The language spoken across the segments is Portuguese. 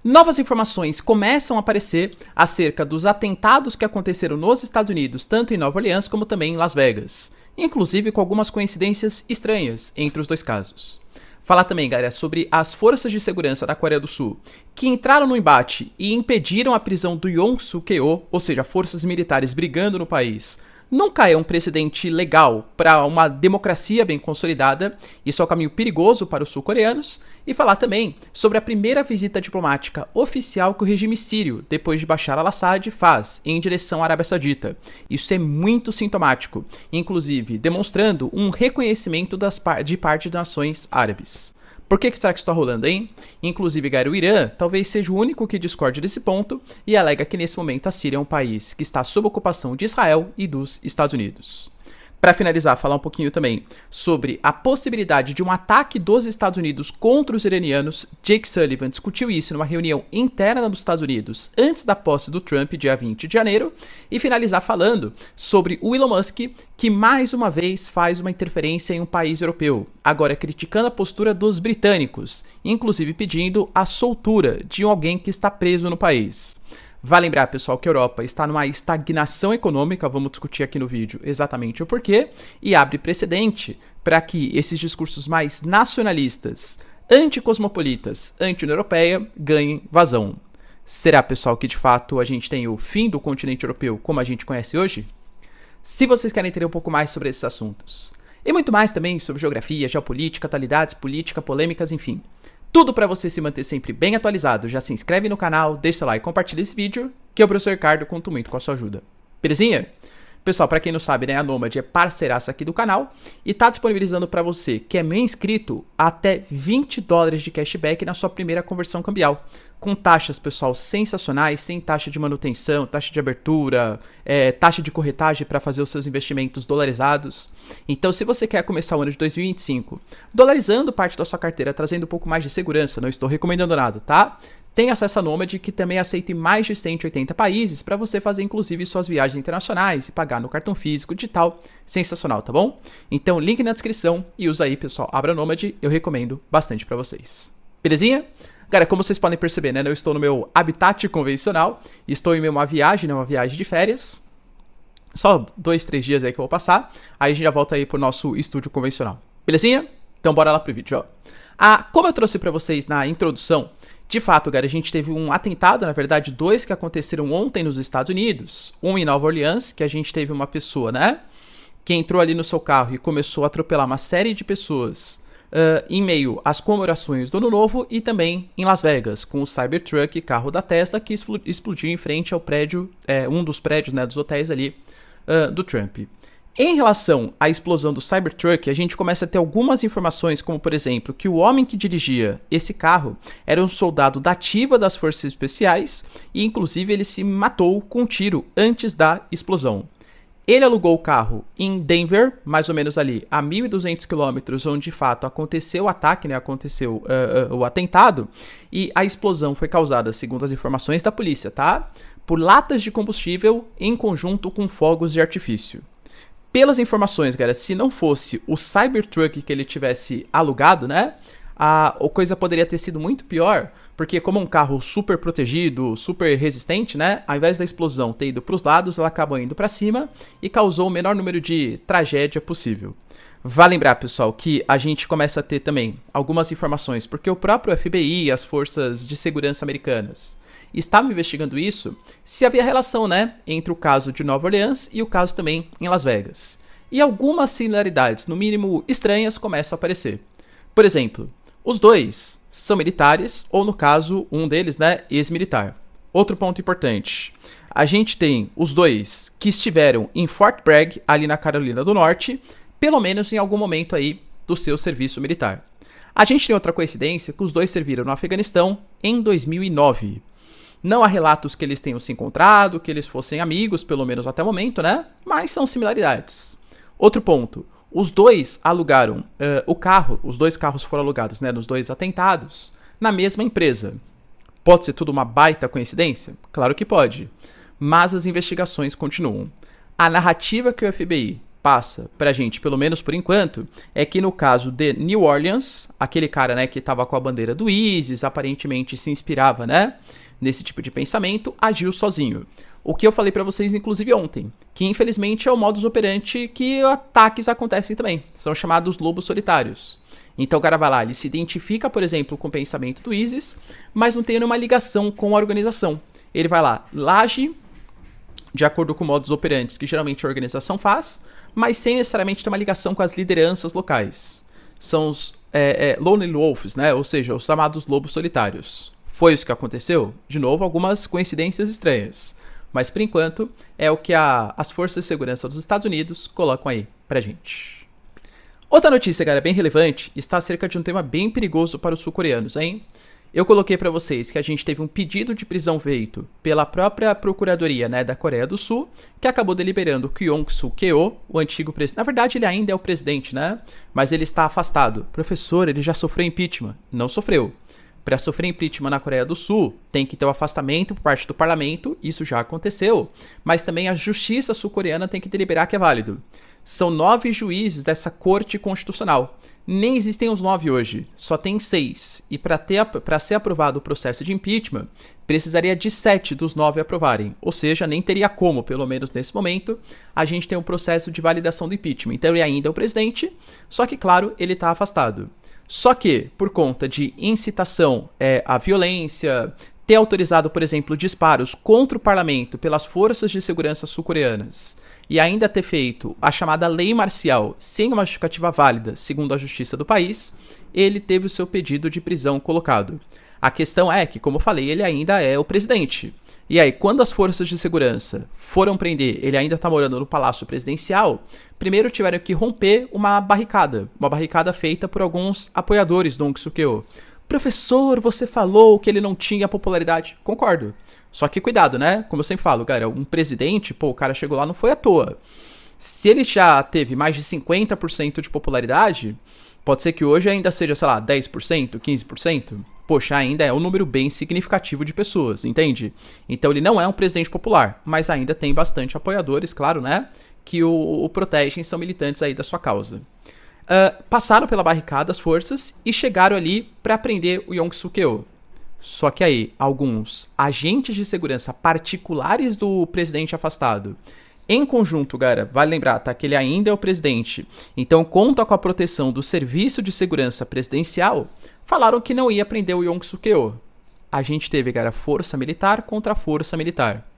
Novas informações começam a aparecer acerca dos atentados que aconteceram nos Estados Unidos, tanto em Nova Orleans como também em Las Vegas, inclusive com algumas coincidências estranhas entre os dois casos. Falar também, galera, sobre as forças de segurança da Coreia do Sul, que entraram no embate e impediram a prisão do Yoon Suk-yeol, ou seja, forças militares brigando no país. Nunca é um precedente legal para uma democracia bem consolidada, isso é um caminho perigoso para os sul-coreanos, e falar também sobre a primeira visita diplomática oficial que o regime sírio, depois de Bashar al-Assad, faz em direção à Arábia Saudita. Isso é muito sintomático, inclusive demonstrando um reconhecimento de parte das nações árabes. Por que será que isso está rolando, hein? Inclusive, galera, o Irã talvez seja o único que discorde desse ponto e alega que nesse momento a Síria é um país que está sob ocupação de Israel e dos Estados Unidos. Para finalizar, falar um pouquinho também sobre a possibilidade de um ataque dos Estados Unidos contra os iranianos. Jake Sullivan discutiu isso numa reunião interna dos Estados Unidos antes da posse do Trump, dia 20 de janeiro. E finalizar falando sobre o Elon Musk, que mais uma vez faz uma interferência em um país europeu, agora criticando a postura dos britânicos, inclusive pedindo a soltura de alguém que está preso no país. Vale lembrar, pessoal, que a Europa está numa estagnação econômica, vamos discutir aqui no vídeo exatamente o porquê, e abre precedente para que esses discursos mais nacionalistas, anticosmopolitas, anti-União Europeia, ganhem vazão. Será, pessoal, que de fato a gente tem o fim do continente europeu como a gente conhece hoje? Se vocês querem entender um pouco mais sobre esses assuntos, e muito mais também sobre geografia, geopolítica, atualidades, política, polêmicas, enfim, tudo para você se manter sempre bem atualizado, já se inscreve no canal, deixa seu like e compartilha esse vídeo, que eu, professor Ricardo, conto muito com a sua ajuda. Belezinha? Pessoal, para quem não sabe, né, a Nomad é parceiraça aqui do canal e tá disponibilizando para você que é meu inscrito até $20 de cashback na sua primeira conversão cambial. Com taxas, pessoal, sensacionais, sem taxa de manutenção, taxa de abertura, taxa de corretagem para fazer os seus investimentos dolarizados. Então, se você quer começar o ano de 2025 dolarizando parte da sua carteira, trazendo um pouco mais de segurança, não estou recomendando nada, tá? Tem acesso a Nomad, que também aceita em mais de 180 países, para você fazer inclusive suas viagens internacionais e pagar no cartão físico digital. Sensacional, tá bom? Então, link na descrição e usa aí, pessoal. Abra Nomad, eu recomendo bastante para vocês. Belezinha? Cara, como vocês podem perceber, né? Eu estou no meu habitat convencional, estou em uma viagem, né? Uma viagem de férias. Só 2, 3 dias aí que eu vou passar. Aí a gente já volta aí pro nosso estúdio convencional. Belezinha? Então bora lá pro vídeo, ó. Como eu trouxe para vocês na introdução, de fato, galera, a gente teve um atentado, na verdade, 2 que aconteceram ontem nos Estados Unidos. Um em Nova Orleans, que a gente teve uma pessoa, né, que entrou ali no seu carro e começou a atropelar uma série de pessoas em meio às comemorações do Ano Novo, e também em Las Vegas, com o Cybertruck, carro da Tesla, que explodiu em frente ao prédio, um dos prédios, né, dos hotéis ali do Trump. Em relação à explosão do Cybertruck, a gente começa a ter algumas informações, como por exemplo, que o homem que dirigia esse carro era um soldado da ativa das Forças Especiais e inclusive ele se matou com um tiro antes da explosão. Ele alugou o carro em Denver, mais ou menos ali a 1.200 quilômetros, onde de fato aconteceu o ataque, né? Aconteceu o atentado, e a explosão foi causada, segundo as informações da polícia, tá? Por latas de combustível em conjunto com fogos de artifício. Pelas informações, galera, se não fosse o Cybertruck que ele tivesse alugado, né, a coisa poderia ter sido muito pior, porque como um carro super protegido, super resistente, né, ao invés da explosão ter ido para os lados, ela acabou indo para cima e causou o menor número de tragédia possível. Vale lembrar, pessoal, que a gente começa a ter também algumas informações, porque o próprio FBI e as forças de segurança americanas estavam investigando isso, se havia relação, né, entre o caso de Nova Orleans e o caso também em Las Vegas. E algumas similaridades, no mínimo estranhas, começam a aparecer. Por exemplo, os dois são militares, ou no caso, um deles, né, ex-militar. Outro ponto importante, a gente tem os dois que estiveram em Fort Bragg, ali na Carolina do Norte, pelo menos em algum momento aí do seu serviço militar. A gente tem outra coincidência, que os dois serviram no Afeganistão em 2009. Não há relatos que eles tenham se encontrado, que eles fossem amigos, pelo menos até o momento, né? Mas são similaridades. Outro ponto, os dois alugaram o carro, os dois carros foram alugados, né, nos dois atentados, na mesma empresa. Pode ser tudo uma baita coincidência? Claro que pode. Mas as investigações continuam. A narrativa que o FBI passa pra gente, pelo menos por enquanto, é que no caso de New Orleans, aquele cara, né, que tava com a bandeira do ISIS, aparentemente se inspirava, né, nesse tipo de pensamento, agiu sozinho. O que eu falei pra vocês, inclusive, ontem, que infelizmente é o modus operandi que ataques acontecem também. São chamados lobos solitários. Então o cara vai lá, ele se identifica, por exemplo, com o pensamento do ISIS, mas não tem nenhuma ligação com a organização. Ele vai lá, age de acordo com modus operandi que geralmente a organização faz, mas sem necessariamente ter uma ligação com as lideranças locais. São os Lone Wolves, né? Ou seja, os chamados lobos solitários. Foi isso que aconteceu? De novo, algumas coincidências estranhas. Mas, por enquanto, é o que as forças de segurança dos Estados Unidos colocam aí pra gente. Outra notícia, galera, bem relevante, está acerca de um tema bem perigoso para os sul-coreanos, hein? Eu coloquei pra vocês que a gente teve um pedido de prisão feito pela própria procuradoria, né, da Coreia do Sul, que acabou deliberando que Yoon Suk-yeol, o antigo presidente, na verdade ele ainda é o presidente, né, mas ele está afastado. Professor, ele já sofreu impeachment. Não sofreu. Para sofrer impeachment na Coreia do Sul, tem que ter o afastamento por parte do parlamento, isso já aconteceu, mas também a justiça sul-coreana tem que deliberar que é válido. São 9 juízes dessa corte constitucional. Nem existem os 9 hoje, só tem 6. E para ser aprovado o processo de impeachment, precisaria de 7 dos 9 aprovarem. Ou seja, nem teria como, pelo menos nesse momento, a gente ter um processo de validação do impeachment. Então ele ainda é o presidente, só que, claro, ele está afastado. Só que, por conta de incitação à violência, ter autorizado, por exemplo, disparos contra o parlamento pelas forças de segurança sul-coreanas e ainda ter feito a chamada lei marcial sem uma justificativa válida, segundo a justiça do país, ele teve o seu pedido de prisão colocado. A questão é que, como eu falei, ele ainda é o presidente. E aí, quando as forças de segurança foram prender, ele ainda tá morando no Palácio Presidencial, primeiro tiveram que romper uma barricada feita por alguns apoiadores do Yoon Suk-yeol. Professor, você falou que ele não tinha popularidade. Concordo. Só que cuidado, né? Como eu sempre falo, cara, um presidente, pô, o cara chegou lá não foi à toa. Se ele já teve mais de 50% de popularidade, pode ser que hoje ainda seja, sei lá, 10%, 15%. Poxa, ainda é um número bem significativo de pessoas, entende? Então ele não é um presidente popular, mas ainda tem bastante apoiadores, claro, né? Que o protegem, são militantes aí da sua causa. Passaram pela barricada as forças e chegaram ali para prender o Yoon Suk-yeol. Só que aí, alguns agentes de segurança particulares do presidente afastado, em conjunto, galera, vale lembrar, tá, que ele ainda é o presidente, então conta com a proteção do Serviço de Segurança Presidencial, falaram que não ia prender o Yoon Suk-yeol. A gente teve, galera, força militar contra força militar.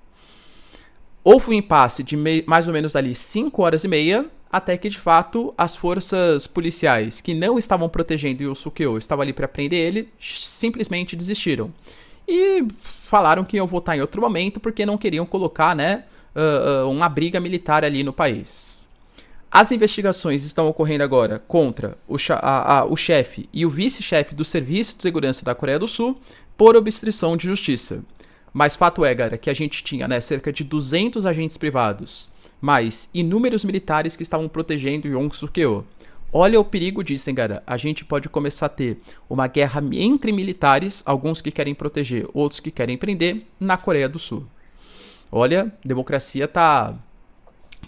Houve um impasse de mais ou menos ali 5 horas e meia, até que, de fato, as forças policiais que não estavam protegendo o Yoon Suk-yeol, estavam ali para prender ele, simplesmente desistiram. E falaram que iam votar em outro momento, porque não queriam colocar, né, uma briga militar ali no país. As investigações estão ocorrendo agora contra o chefe e o vice-chefe do Serviço de Segurança da Coreia do Sul por obstrução de justiça. Mas fato é, galera, que a gente tinha, né, cerca de 200 agentes privados, mais inúmeros militares que estavam protegendo Yoon Suk-yeol. Olha o perigo disso, hein, galera. A gente pode começar a ter uma guerra entre militares, alguns que querem proteger, outros que querem prender, na Coreia do Sul. Olha, a democracia tá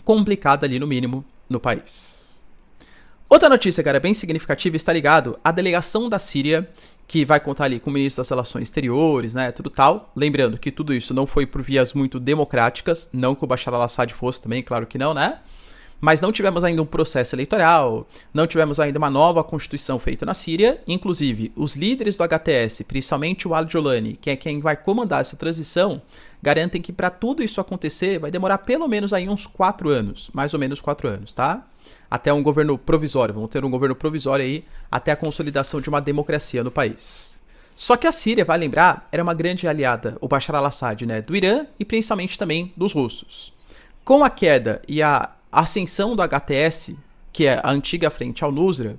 complicada ali, no mínimo, no país. Outra notícia, cara, bem significativa, está ligado à delegação da Síria, que vai contar ali com o ministro das Relações Exteriores, né, tudo tal. Lembrando que tudo isso não foi por vias muito democráticas, não que o Bashar al-Assad fosse também, claro que não, né? Mas não tivemos ainda um processo eleitoral, não tivemos ainda uma nova constituição feita na Síria. Inclusive, os líderes do HTS, principalmente o Al-Jolani, que é quem vai comandar essa transição, garantem que para tudo isso acontecer vai demorar pelo menos aí uns 4 anos, mais ou menos 4 anos, tá? Até um governo provisório, vamos ter um governo provisório aí, até a consolidação de uma democracia no país. Só que a Síria, vai lembrar, era uma grande aliada, o Bashar al-Assad, né, do Irã e principalmente também dos russos. Com a queda e a ascensão do HTS, que é a antiga frente al-Nusra,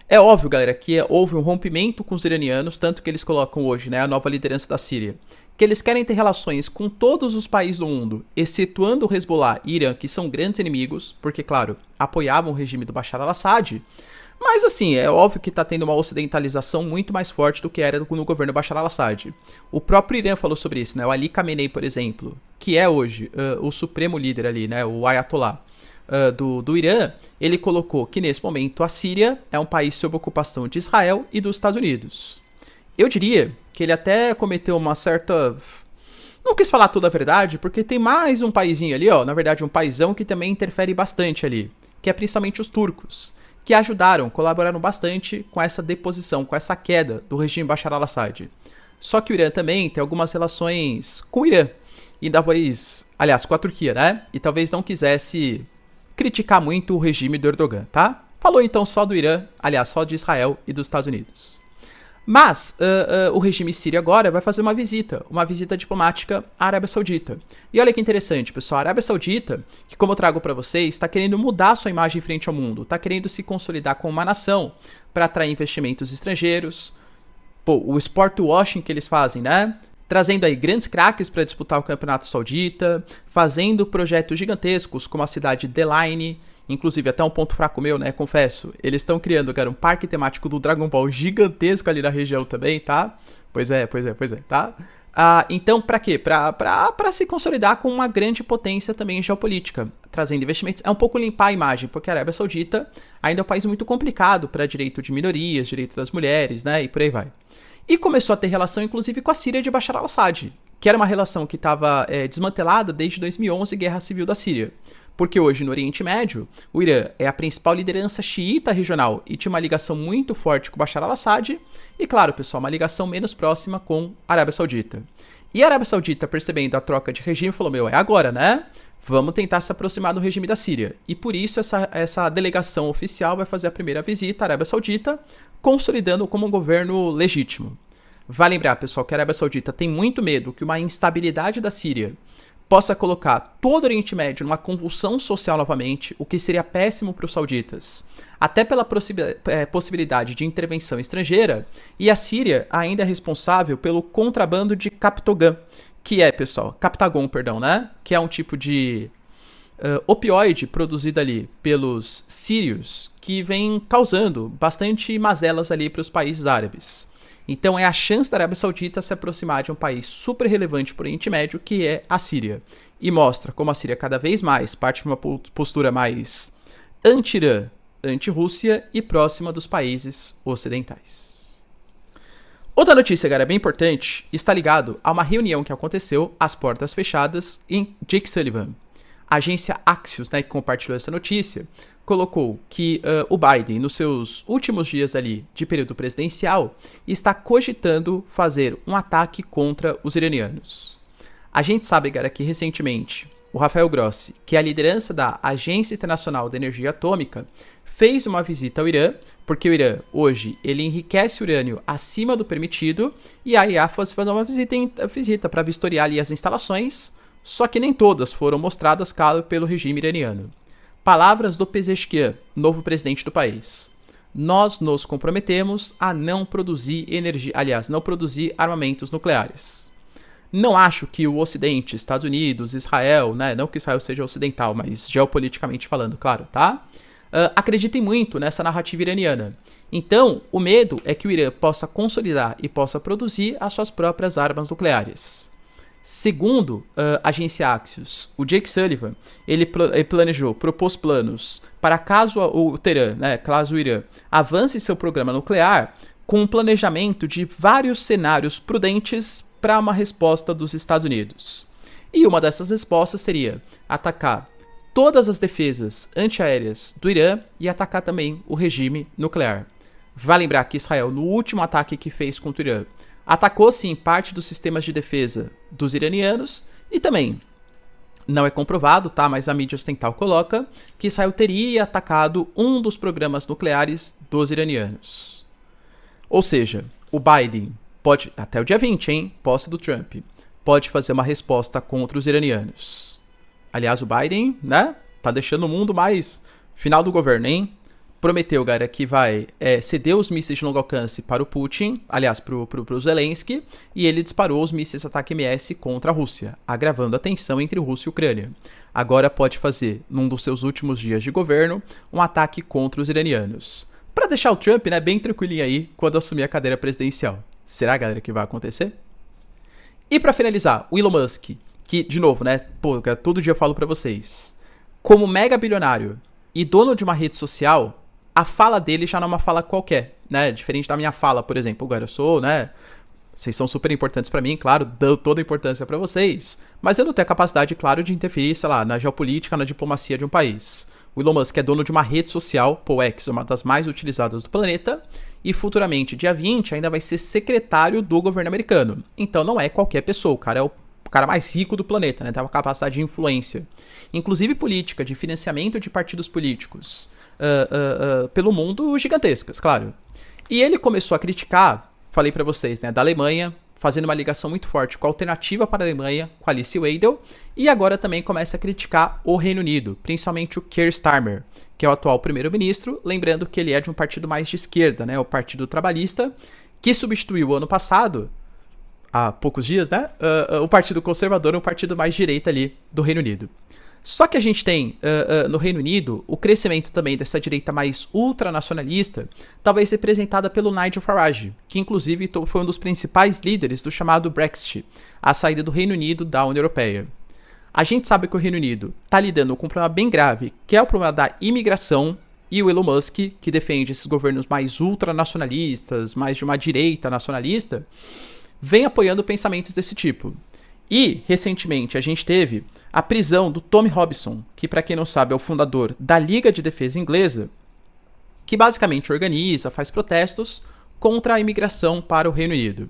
é óbvio, galera, que houve um rompimento com os iranianos, tanto que eles colocam hoje, né, a nova liderança da Síria, que eles querem ter relações com todos os países do mundo, excetuando o Hezbollah e Irã, que são grandes inimigos, porque, claro, apoiavam o regime do Bashar al-Assad, mas, assim, é óbvio que está tendo uma ocidentalização muito mais forte do que era no governo Bashar al-Assad. O próprio Irã falou sobre isso, né, o Ali Khamenei, por exemplo, que é hoje o supremo líder ali, né, o Ayatollah, do Irã, ele colocou que nesse momento a Síria é um país sob ocupação de Israel e dos Estados Unidos. Eu diria que ele até cometeu uma certa... Não quis falar toda a verdade, porque tem mais um paizinho ali, ó, na verdade um paizão que também interfere bastante ali, que é principalmente os turcos, que ajudaram, colaboraram bastante com essa deposição, com essa queda do regime Bashar al-Assad. Só que o Irã também tem algumas relações com o Irã, e talvez, aliás, com a Turquia, né? E talvez não quisesse criticar muito o regime do Erdogan, tá? Falou então só do Irã, aliás, só de Israel e dos Estados Unidos. Mas o regime sírio agora vai fazer uma visita diplomática à Arábia Saudita. E olha que interessante, pessoal, a Arábia Saudita, que como eu trago para vocês, está querendo mudar sua imagem frente ao mundo, está querendo se consolidar como uma nação para atrair investimentos estrangeiros. Pô, o sport washing que eles fazem, né? Trazendo aí grandes craques para disputar o campeonato saudita, fazendo projetos gigantescos como a cidade de Line, inclusive até um ponto fraco meu, né, confesso, eles estão criando, cara, um parque temático do Dragon Ball gigantesco ali na região também, tá? Pois é, tá? Então, pra quê? Pra se consolidar com uma grande potência também geopolítica, trazendo investimentos. É um pouco limpar a imagem, porque a Arábia Saudita ainda é um país muito complicado para direito de minorias, direito das mulheres, né, e por aí vai. E começou a ter relação, inclusive, com a Síria de Bashar al-Assad, que era uma relação que estava desmantelada desde 2011, Guerra Civil da Síria. Porque hoje, no Oriente Médio, o Irã é a principal liderança xiita regional e tinha uma ligação muito forte com Bashar al-Assad, e claro, pessoal, uma ligação menos próxima com a Arábia Saudita. E a Arábia Saudita, percebendo a troca de regime, falou, meu, é agora, né? Vamos tentar se aproximar do regime da Síria. E por isso essa delegação oficial vai fazer a primeira visita à Arábia Saudita, consolidando como um governo legítimo. Vai lembrar, pessoal, que a Arábia Saudita tem muito medo que uma instabilidade da Síria possa colocar todo o Oriente Médio numa convulsão social novamente, o que seria péssimo para os sauditas, até pela possibilidade de intervenção estrangeira, e a Síria ainda é responsável pelo contrabando de Captagon, né? Que é um tipo de opioide produzido ali pelos sírios, que vem causando bastante mazelas ali para os países árabes. Então é a chance da Arábia Saudita se aproximar de um país super relevante para o Oriente Médio, que é a Síria. E mostra como a Síria cada vez mais parte de uma postura mais anti-Irã, anti-Rússia e próxima dos países ocidentais. Outra notícia, galera, bem importante, está ligado a uma reunião que aconteceu às portas fechadas em Jake Sullivan. A agência Axios, né, que compartilhou essa notícia, colocou que o Biden, nos seus últimos dias ali de período presidencial, está cogitando fazer um ataque contra os iranianos. A gente sabe, cara, que recentemente o Rafael Grossi, que é a liderança da Agência Internacional de Energia Atômica, fez uma visita ao Irã, porque o Irã, hoje, ele enriquece urânio acima do permitido, e a IAEA faz uma visita para vistoriar ali as instalações, só que nem todas foram mostradas, claro, pelo regime iraniano. Palavras do Pezeshkian, novo presidente do país. Nós nos comprometemos a não produzir não produzir armamentos nucleares. Não acho que o Ocidente, Estados Unidos, Israel, né, não que Israel seja ocidental, mas geopoliticamente falando, claro, tá? Acreditem muito nessa narrativa iraniana. Então, o medo é que o Irã possa consolidar e possa produzir as suas próprias armas nucleares. Segundo a agência Axios, o Jake Sullivan, ele propôs planos para caso o Irã avance seu programa nuclear, com um planejamento de vários cenários prudentes para uma resposta dos Estados Unidos. E uma dessas respostas seria atacar todas as defesas antiaéreas do Irã e atacar também o regime nuclear. Vale lembrar que Israel, no último ataque que fez contra o Irã, atacou sim parte dos sistemas de defesa dos iranianos e também não é comprovado, tá? Mas a mídia ocidental coloca que Israel teria atacado um dos programas nucleares dos iranianos. Ou seja, o Biden pode, até o dia 20, hein? Posse do Trump, pode fazer uma resposta contra os iranianos. Aliás, o Biden, né? Tá deixando o mundo mais final do governo, hein? Prometeu, galera, que vai ceder os mísseis de longo alcance para o Putin, aliás, para o Zelensky, e ele disparou os mísseis ataque MS contra a Rússia, agravando a tensão entre Rússia e Ucrânia. Agora pode fazer, num dos seus últimos dias de governo, um ataque contra os iranianos. Para deixar o Trump, né, bem tranquilinho aí quando assumir a cadeira presidencial. Será, galera, que vai acontecer? E para finalizar, o Elon Musk, que, de novo, né, todo dia eu falo para vocês, como mega bilionário e dono de uma rede social, a fala dele já não é uma fala qualquer, né? Diferente da minha fala, por exemplo. Agora eu sou, né? Vocês são super importantes pra mim, claro, dou toda a importância pra vocês, mas eu não tenho a capacidade, claro, de interferir, sei lá, na geopolítica, na diplomacia de um país. O Elon Musk é dono de uma rede social, POX, uma das mais utilizadas do planeta, e futuramente, dia 20, ainda vai ser secretário do governo americano. Então não é qualquer pessoa, o cara é o cara mais rico do planeta, né? Tem uma capacidade de influência, inclusive política, de financiamento de partidos políticos pelo mundo gigantescas, claro. E ele começou a criticar, falei pra vocês, né, da Alemanha, fazendo uma ligação muito forte com a alternativa para a Alemanha, com a Alice Weidel, e agora também começa a criticar o Reino Unido, principalmente o Keir Starmer, que é o atual primeiro-ministro, lembrando que ele é de um partido mais de esquerda, né, o Partido Trabalhista, que substituiu ano passado, há poucos dias, né, o Partido Conservador, um partido mais de direita ali do Reino Unido. Só que a gente tem, no Reino Unido, o crescimento também dessa direita mais ultranacionalista, talvez representada pelo Nigel Farage, que inclusive foi um dos principais líderes do chamado Brexit, a saída do Reino Unido da União Europeia. A gente sabe que o Reino Unido está lidando com um problema bem grave, que é o problema da imigração, e o Elon Musk, que defende esses governos mais ultranacionalistas, mais de uma direita nacionalista, vem apoiando pensamentos desse tipo. E, recentemente, a gente teve a prisão do Tommy Robinson, que, para quem não sabe, é o fundador da Liga de Defesa Inglesa, que basicamente organiza, faz protestos contra a imigração para o Reino Unido.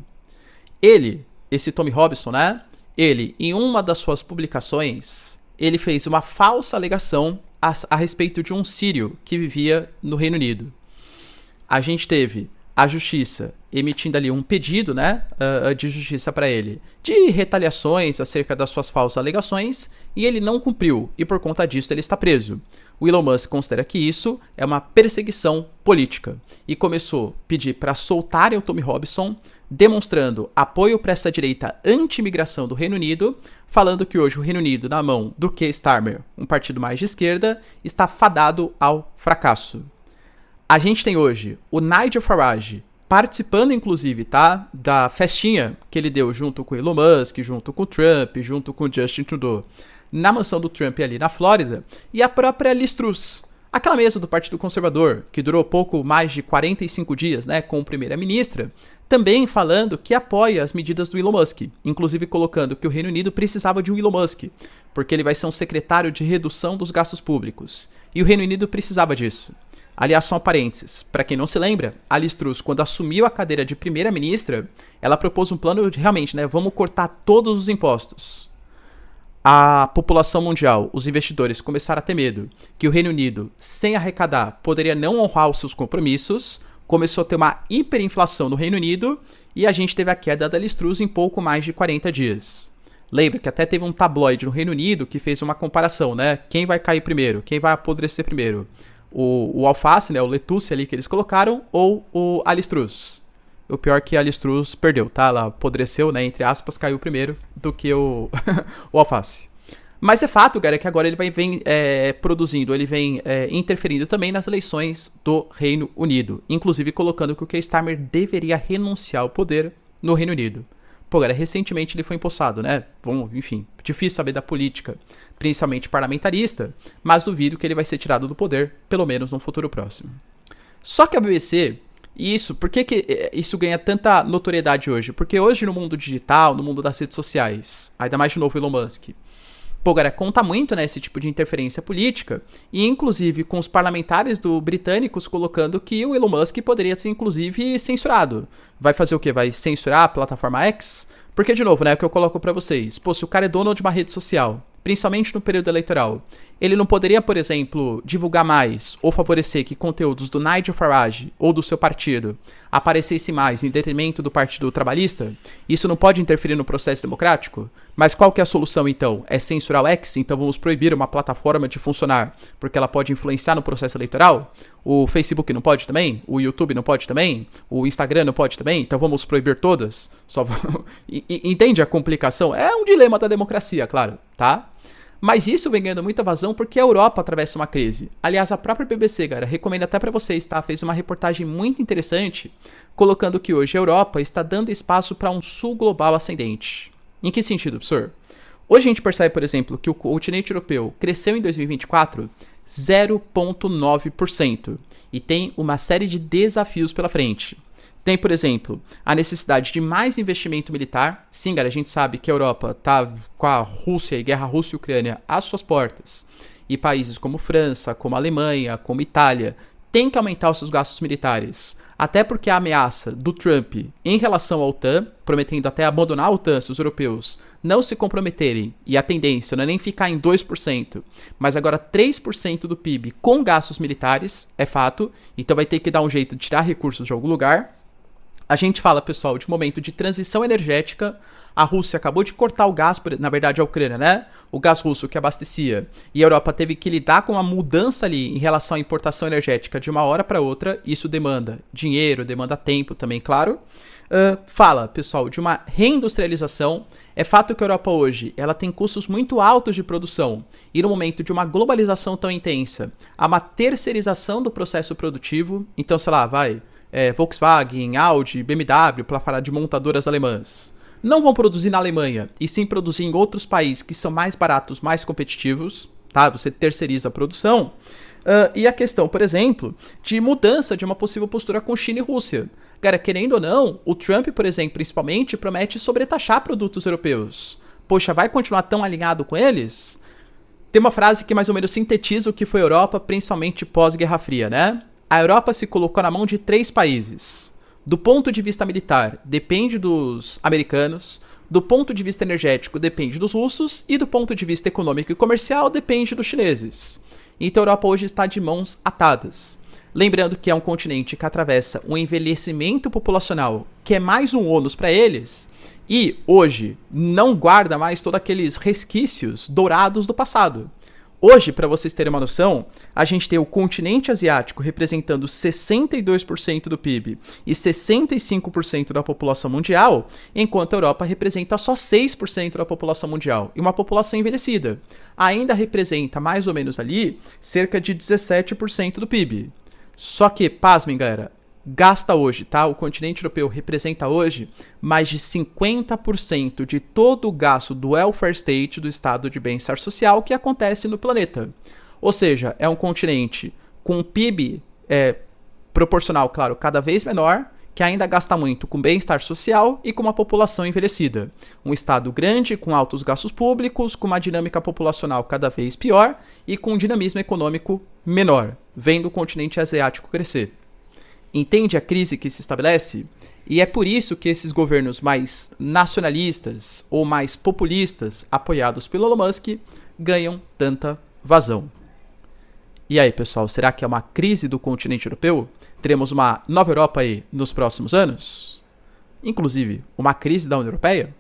Ele, esse Tommy Robinson, né? Ele, em uma das suas publicações, ele fez uma falsa alegação a respeito de um sírio que vivia no Reino Unido. A gente teve a justiça emitindo ali um pedido, né, de justiça para ele, de retaliações acerca das suas falsas alegações, e ele não cumpriu, e por conta disso ele está preso. O Elon Musk considera que isso é uma perseguição política, e começou a pedir para soltarem o Tommy Robinson, demonstrando apoio para essa direita anti-imigração do Reino Unido, falando que hoje o Reino Unido, na mão do Keir Starmer, um partido mais de esquerda, está fadado ao fracasso. A gente tem hoje o Nigel Farage participando, inclusive, tá, da festinha que ele deu junto com o Elon Musk, junto com o Trump, junto com o Justin Trudeau, na mansão do Trump ali na Flórida, e a própria Liz Truss, aquela mesa do Partido Conservador, que durou pouco mais de 45 dias, né, com a primeira-ministra, também falando que apoia as medidas do Elon Musk, inclusive colocando que o Reino Unido precisava de um Elon Musk, porque ele vai ser um secretário de redução dos gastos públicos, e o Reino Unido precisava disso. Aliás, só um parênteses, para quem não se lembra, a Liz Truss, quando assumiu a cadeira de primeira-ministra, ela propôs um plano de, realmente, né, vamos cortar todos os impostos. A população mundial, os investidores começaram a ter medo que o Reino Unido, sem arrecadar, poderia não honrar os seus compromissos, começou a ter uma hiperinflação no Reino Unido e a gente teve a queda da Liz Truss em pouco mais de 40 dias. Lembra que até teve um tabloide no Reino Unido que fez uma comparação, né? Quem vai cair primeiro? Quem vai apodrecer primeiro? O alface, né, o lettuce ali que eles colocaram, ou o Liz Truss. O pior é que a Liz Truss perdeu, tá? Ela apodreceu, né, entre aspas, caiu primeiro do que o alface. Mas é fato, cara, que agora ele vem produzindo, ele vem interferindo também nas eleições do Reino Unido. Inclusive colocando que o Keir Starmer deveria renunciar ao poder no Reino Unido. Pô, cara, recentemente ele foi empossado, né? Bom, enfim, difícil saber da política, principalmente parlamentarista, mas duvido que ele vai ser tirado do poder, pelo menos no futuro próximo. Só que a BBC, por que isso ganha tanta notoriedade hoje? Porque hoje no mundo digital, no mundo das redes sociais, ainda mais de novo Elon Musk, pô, cara, conta muito, né, esse tipo de interferência política, e inclusive com os parlamentares britânicos colocando que o Elon Musk poderia ser, inclusive, censurado. Vai fazer o quê? Vai censurar a plataforma X? Porque, de novo, né, é o que eu coloco pra vocês. Pô, se o cara é dono de uma rede social, principalmente no período eleitoral, ele não poderia, por exemplo, divulgar mais ou favorecer que conteúdos do Nigel Farage ou do seu partido aparecessem mais em detrimento do Partido Trabalhista? Isso não pode interferir no processo democrático? Mas qual que é a solução, então? É censurar o X? Então vamos proibir uma plataforma de funcionar porque ela pode influenciar no processo eleitoral? O Facebook não pode também? O YouTube não pode também? O Instagram não pode também? Então vamos proibir todas? Entende a complicação? É um dilema da democracia, claro, tá? Mas isso vem ganhando muita vazão porque a Europa atravessa uma crise. Aliás, a própria BBC, cara, recomendo até pra vocês, tá? Fez uma reportagem muito interessante colocando que hoje a Europa está dando espaço para um sul global ascendente. Em que sentido, professor? Hoje a gente percebe, por exemplo, que o continente europeu cresceu em 2024 0,9% e tem uma série de desafios pela frente. Tem, por exemplo, a necessidade de mais investimento militar. Sim, galera, a gente sabe que a Europa está com a Rússia e guerra Rússia e Ucrânia às suas portas. E países como França, como Alemanha, como Itália, têm que aumentar os seus gastos militares. Até porque a ameaça do Trump em relação à OTAN, prometendo até abandonar a OTAN se os europeus não se comprometerem, e a tendência não é nem ficar em 2%, mas agora 3% do PIB com gastos militares, é fato, então vai ter que dar um jeito de tirar recursos de algum lugar. A gente fala, pessoal, de momento de transição energética. A Rússia acabou de cortar o gás, na verdade a Ucrânia, né? O gás russo que abastecia. E a Europa teve que lidar com uma mudança ali em relação à importação energética de uma hora para outra. Isso demanda dinheiro, demanda tempo também, claro. Fala, pessoal, de uma reindustrialização. É fato que a Europa hoje ela tem custos muito altos de produção. E no momento de uma globalização tão intensa, há uma terceirização do processo produtivo. Então, sei lá, Volkswagen, Audi, BMW, para falar de montadoras alemãs, não vão produzir na Alemanha, e sim produzir em outros países que são mais baratos, mais competitivos, tá? Você terceiriza a produção. E a questão, por exemplo, de mudança de uma possível postura com China e Rússia. Cara, querendo ou não, o Trump, por exemplo, principalmente, promete sobretaxar produtos europeus. Poxa, vai continuar tão alinhado com eles? Tem uma frase que mais ou menos sintetiza o que foi a Europa, principalmente pós-Guerra Fria, né? A Europa se colocou na mão de 3 países. Do ponto de vista militar, depende dos americanos. Do ponto de vista energético, depende dos russos. E do ponto de vista econômico e comercial, depende dos chineses. Então a Europa hoje está de mãos atadas. Lembrando que é um continente que atravessa um envelhecimento populacional, que é mais um ônus para eles. E hoje não guarda mais todos aqueles resquícios dourados do passado. Hoje, para vocês terem uma noção, a gente tem o continente asiático representando 62% do PIB e 65% da população mundial, enquanto a Europa representa só 6% da população mundial e uma população envelhecida. Ainda representa mais ou menos ali cerca de 17% do PIB. Só que, pasmem, galera, gasta hoje, tá? O continente europeu representa hoje mais de 50% de todo o gasto do welfare state, do estado de bem-estar social que acontece no planeta. Ou seja, é um continente com um PIB proporcional, claro, cada vez menor, que ainda gasta muito com bem-estar social e com uma população envelhecida. Um estado grande, com altos gastos públicos, com uma dinâmica populacional cada vez pior e com um dinamismo econômico menor, vendo o continente asiático crescer. Entende a crise que se estabelece? E é por isso que esses governos mais nacionalistas ou mais populistas, apoiados pelo Elon Musk, ganham tanta vazão. E aí, pessoal, será que é uma crise do continente europeu? Teremos uma nova Europa aí nos próximos anos? Inclusive, uma crise da União Europeia?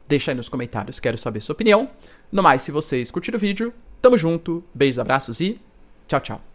Deixa aí nos comentários, quero saber sua opinião. No mais, se vocês curtiram o vídeo, tamo junto, beijos, abraços e tchau, tchau.